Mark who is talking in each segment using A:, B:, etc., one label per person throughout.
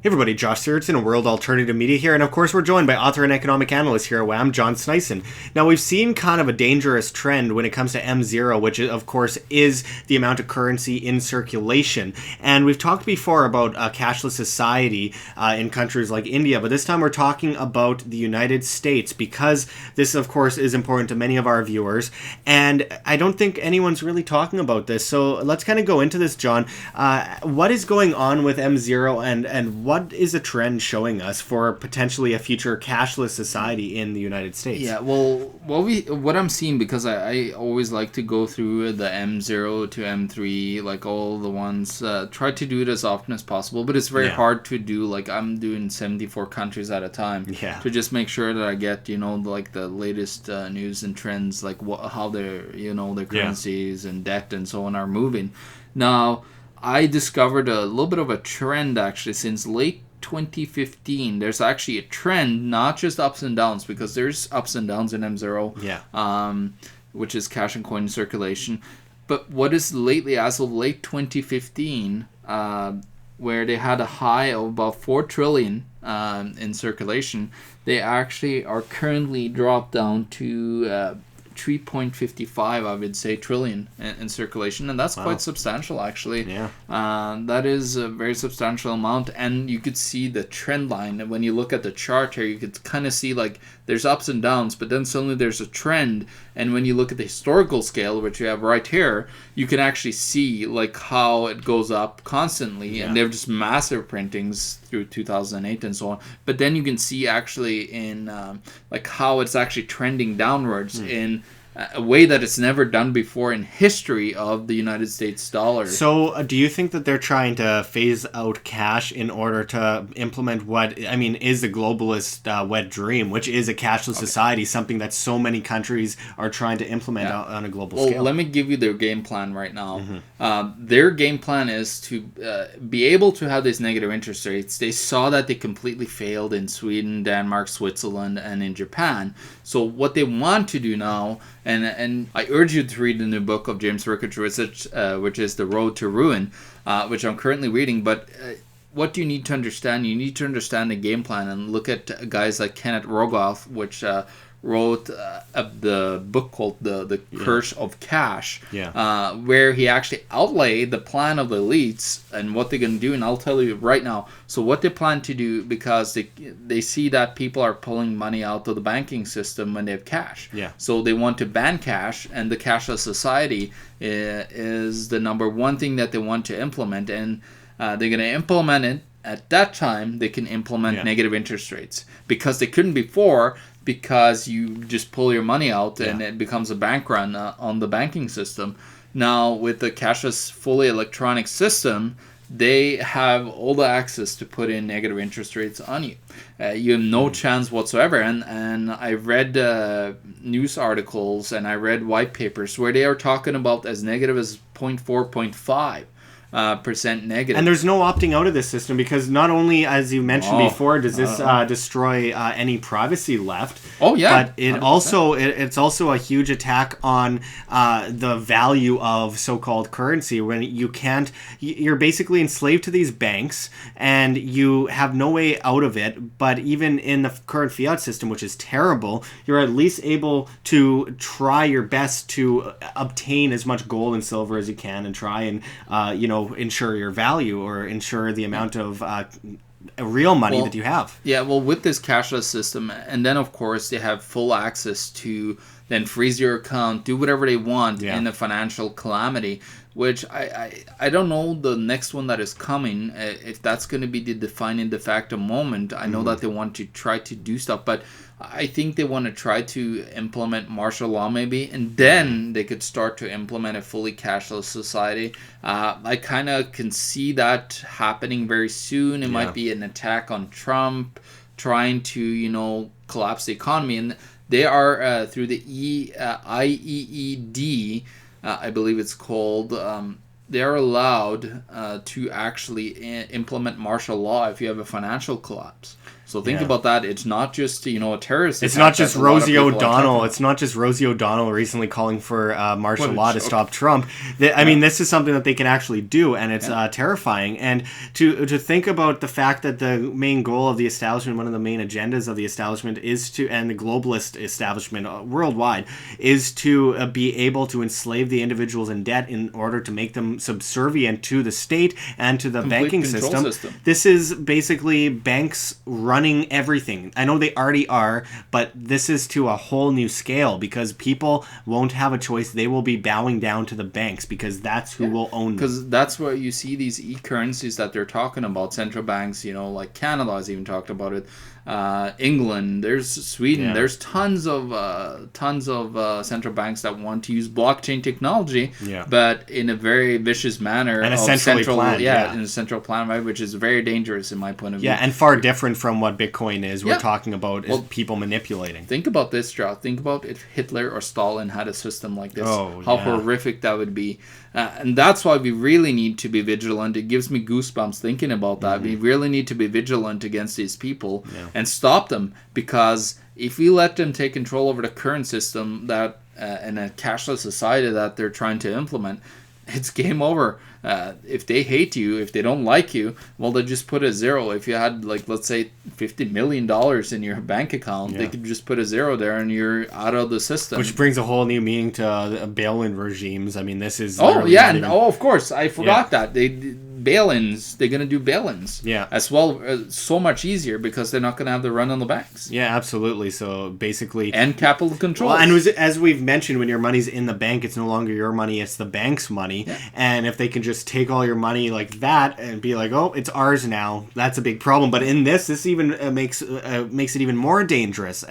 A: Hey everybody, Josh Sigurdson, World Alternative Media here, and of course we're joined by author and economic analyst here at WAM, John Sneisen. Now we've seen kind of a dangerous trend when it comes to M0, which of course is the amount of currency in circulation. And we've talked before about a cashless society in countries like India, but this time we're talking about the United States because this of course is important to many of our viewers, and I don't think anyone's really talking about this. So let's kind of go into this, John. What is going on with M0 and what is the trend showing us for potentially a future cashless society in the United States?
B: Yeah, well, what I'm seeing, because I always like to go through the M0 to M3, like all the ones, try to do it as often as possible, but it's very hard to do. Like, I'm doing 74 countries at a time to just make sure that I get, like the latest news and trends, like how their, their currencies and debt and so on are moving. Now, I discovered a little bit of a trend actually since late 2015. There's actually a trend, not just ups and downs, because there's ups and downs in M0, which is cash and coin circulation. But what is lately, as of late 2015, where they had a high of about 4 trillion in circulation, they actually are currently dropped down to 3.55, I would say, trillion in circulation, and that's quite substantial actually. That is a very substantial amount, and you could see the trend line. And when you look at the chart here, you could kind of see like there's ups and downs, but then suddenly there's a trend. And when you look at the historical scale, which you have right here, you can actually see like how it goes up constantly, and they're just massive printings through 2008 and so on. But then you can see actually in like how it's actually trending downwards in a way that it's never done before in history of the United States dollar.
A: So do you think that they're trying to phase out cash in order to implement what, I mean, is a globalist wet dream, which is a cashless society, something that so many countries are trying to implement on a global scale?
B: Well, let me give you their game plan right now. Their game plan is to be able to have these negative interest rates. They saw that they completely failed in Sweden, Denmark, Switzerland, and in Japan. So what they want to do now, and I urge you to read the new book of James Rickards, which is The Road to Ruin, which I'm currently reading. But what do you need to understand? You need to understand the game plan and look at guys like Kenneth Rogoff, which wrote the book called The Curse of Cash, where he actually outlaid the plan of the elites and what they're going to do. And I'll tell you right now. So what they plan to do, because they see that people are pulling money out of the banking system when they have cash. So they want to ban cash, and the cashless society is the number one thing that they want to implement. And they're going to implement it. At that time, they can implement negative interest rates, because they couldn't before, because you just pull your money out and it becomes a bank run on the banking system. Now, with the cashless, fully electronic system, they have all the access to put in negative interest rates on you. You have no chance whatsoever. And I read news articles and I read white papers where they are talking about as negative as 0.4, 0.5. Percent negative.
A: And there's no opting out of this system, because not only, as you mentioned before, does this destroy any privacy left. But it 100%. Also it's also a huge attack on the value of so-called currency, when you're basically enslaved to these banks and you have no way out of it. But even in the current fiat system, which is terrible, you're at least able to try your best to obtain as much gold and silver as you can, and try and ensure your value, or ensure the amount of real money that you have.
B: Well, with this cashless system, and then of course they have full access to then freeze your account, do whatever they want in a financial calamity, which I don't know the next one that is coming, if that's going to be the defining de facto moment. I know that they want to try to do stuff, but I think they want to try to implement martial law maybe, and then they could start to implement a fully cashless society. I kind of can see that happening very soon. It might be an attack on Trump, trying to, collapse the economy. And they are, through the IEED, I believe it's called, they're allowed to actually implement martial law if you have a financial collapse. So think about that. It's not just, a terrorist attack.
A: It's not just Rosie O'Donnell. It's not just Rosie O'Donnell recently calling for martial law to stop Trump. I mean, this is something that they can actually do, and it's terrifying. And to think about the fact that the main goal of the establishment, one of the main agendas of the establishment is to, and the globalist establishment worldwide, is to be able to enslave the individuals in debt in order to make them subservient to the state and to the banking system. This is basically banks running everything. I know they already are, but this is to a whole new scale because people won't have a choice. They will be bowing down to the banks because that's who will own them.
B: Because that's where you see these e-currencies that they're talking about. Central banks, like Canada has even talked about it. England, there's Sweden, there's tons of central banks that want to use blockchain technology, but in a very vicious manner,
A: and a centrally planned,
B: in a central plan, right, which is very dangerous in my point of view.
A: Yeah, and far different from what Bitcoin is. We're talking about is people manipulating.
B: Think about this, Joe. Think about if Hitler or Stalin had a system like this. How horrific that would be. And that's why we really need to be vigilant. It gives me goosebumps thinking about that. We really need to be vigilant against these people and stop them, because if we let them take control over the current system that and a cashless society that they're trying to implement, it's game over. If they hate you, if they don't like you, well, they just put a zero. If you had, let's say, $50 million in your bank account, they could just put a zero there and you're out of the system.
A: Which brings a whole new meaning to bail-in regimes. I mean, this is...
B: of course. I forgot that. Bail-ins, they're going to do bail-ins as well, so much easier because they're not going to have the run on the banks.
A: Yeah, absolutely. So basically...
B: And capital control.
A: Well, and as we've mentioned, when your money's in the bank, it's no longer your money, it's the bank's money. Yeah. And if they can just take all your money like that and be like, oh, it's ours now, that's a big problem. But in this even makes it even more dangerous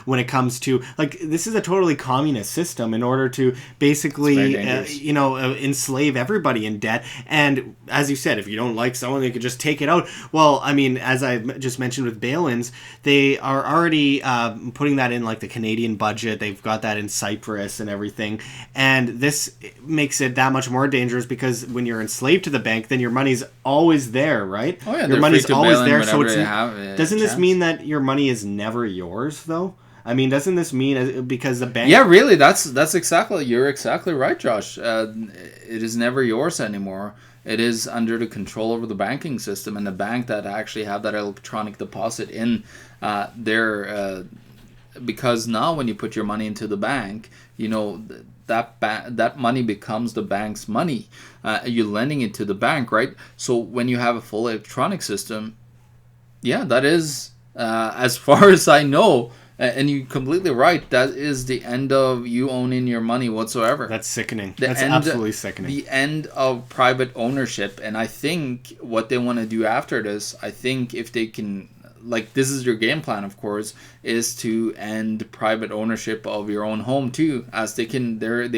A: when it comes to... this is a totally communist system in order to basically, enslave everybody in debt. And as you said, if you don't like someone, they could just take it out. Well, I mean, as I just mentioned with bail-ins, they are already putting that in the Canadian budget. They've got that in Cyprus and everything. And this makes it that much more dangerous because when you're enslaved to the bank, then your money's always there, right?
B: Oh, yeah,
A: your money's always there. So
B: doesn't
A: this mean that your money is never yours, though? I mean, doesn't this mean because the bank...
B: Yeah, really, you're exactly right, Josh. It is never yours anymore. It is under the control over the banking system, and the bank that actually have that electronic deposit in their... because now when you put your money into the bank, that money becomes the bank's money. You're lending it to the bank, right? So when you have a full electronic system, that is, as far as I know... And you're completely right. That is the end of you owning your money whatsoever.
A: That's sickening. That's absolutely sickening.
B: The end of private ownership. And I think what they want to do after this, I think if they can, this is your game plan, of course, is to end private ownership of your own home too, as they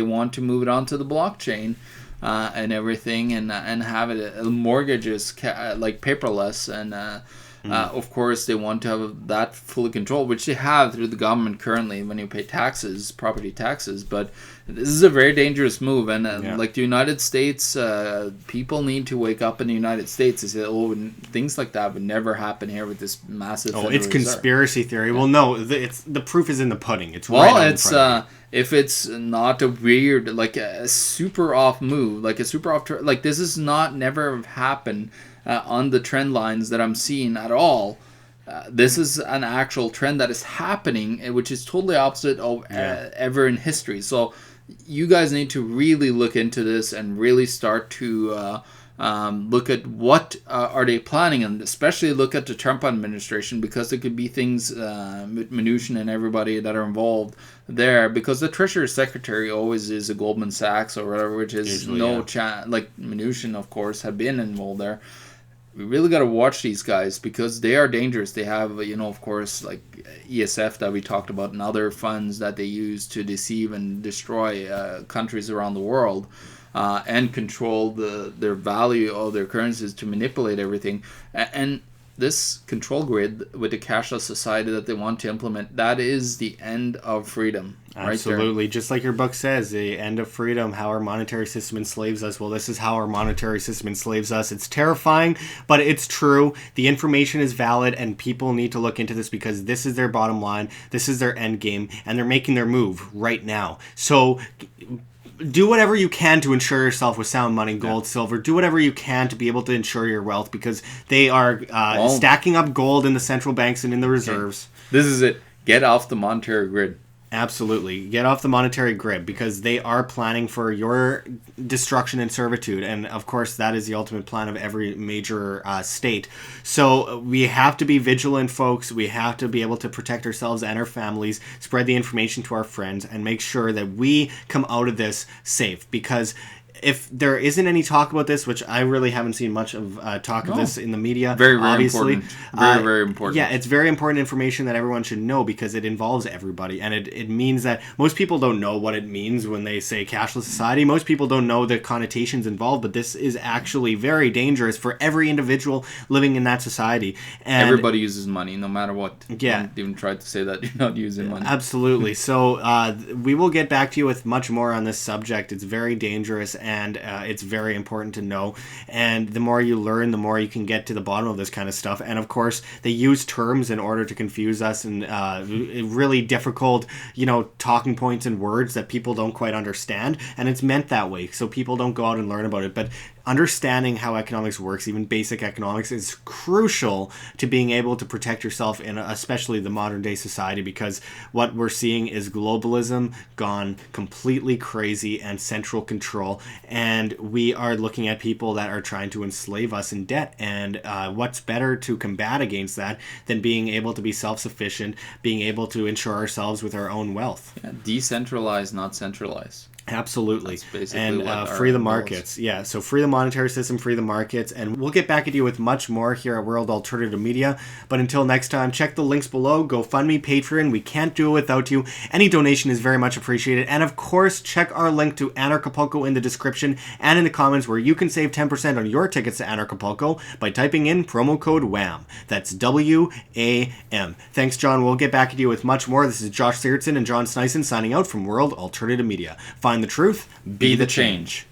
B: want to move it onto the blockchain and everything, and have it mortgages paperless and. Of course, they want to have that fully controlled, which they have through the government currently when you pay taxes, property taxes. But this is a very dangerous move. And the United States, people need to wake up in the United States and say, things like that would never happen here with this massive...
A: it's conspiracy theory. Yeah. Well, no, the proof is in the pudding. It's right in front of you.
B: If it's not a weird, a super off move, a super off... this is never happened... on the trend lines that I'm seeing at all. This is an actual trend that is happening, which is totally opposite of ever in history. So you guys need to really look into this and really start to look at what are they planning, and especially look at the Trump administration, because there could be things, Mnuchin and everybody that are involved there, because the Treasury Secretary always is a Goldman Sachs or whatever, which is usually, Mnuchin, of course, have been involved there. We really got to watch these guys because they are dangerous. They have, of course, ESF that we talked about and other funds that they use to deceive and destroy countries around the world and control their value of their currencies to manipulate everything. And this control grid with the cashless society that they want to implement, that is the end of freedom.
A: Absolutely.
B: Right,
A: just like your book says, the end of freedom, how our monetary system enslaves us. Well, this is how our monetary system enslaves us. It's terrifying, but it's true. The information is valid, and people need to look into this because this is their bottom line. This is their end game, and they're making their move right now. So do whatever you can to insure yourself with sound money, gold, silver. Do whatever you can to be able to insure your wealth because they are stacking up gold in the central banks and in the reserves.
B: Okay. This is it. Get off the monetary grid.
A: Absolutely. Get off the monetary grid because they are planning for your destruction and servitude. And of course, that is the ultimate plan of every major state. So we have to be vigilant, folks. We have to be able to protect ourselves and our families, spread the information to our friends, and make sure that we come out of this safe. Because if there isn't any talk about this, which I really haven't seen much of talk of this in the media,
B: very
A: obviously.
B: Important. Very important.
A: Yeah, it's very important information that everyone should know because it involves everybody. And it means that most people don't know what it means when they say cashless society. Most people don't know the connotations involved, but this is actually very dangerous for every individual living in that society. And
B: everybody uses money, no matter what.
A: Yeah.
B: Don't even try to say that you're not using money.
A: Absolutely. So we will get back to you with much more on this subject. It's very dangerous and it's very important to know. And the more you learn, the more you can get to the bottom of this kind of stuff. And of course, they use terms in order to confuse us and really difficult, talking points and words that people don't quite understand. And it's meant that way, so people don't go out and learn about it. But understanding how economics works, even basic economics, is crucial to being able to protect yourself in especially the modern day society, because what we're seeing is globalism gone completely crazy and central control, and we are looking at people that are trying to enslave us in debt. And what's better to combat against that than being able to be self-sufficient, being able to insure ourselves with our own wealth?
B: Yeah, decentralize, not centralize.
A: Absolutely. And free the markets. Yeah, so free the monetary system, free the markets, and we'll get back at you with much more here at World Alternative Media. But until next time, check the links below. GoFundMe, Patreon. We can't do it without you. Any donation is very much appreciated. And of course, check our link to Anarchapulco in the description and in the comments, where you can save 10% on your tickets to Anarchapulco by typing in promo code WAM. That's WAM. Thanks, John. We'll get back at you with much more. This is Josh Sigurdson and John Sneisen signing out from World Alternative Media. Find the truth, be the change.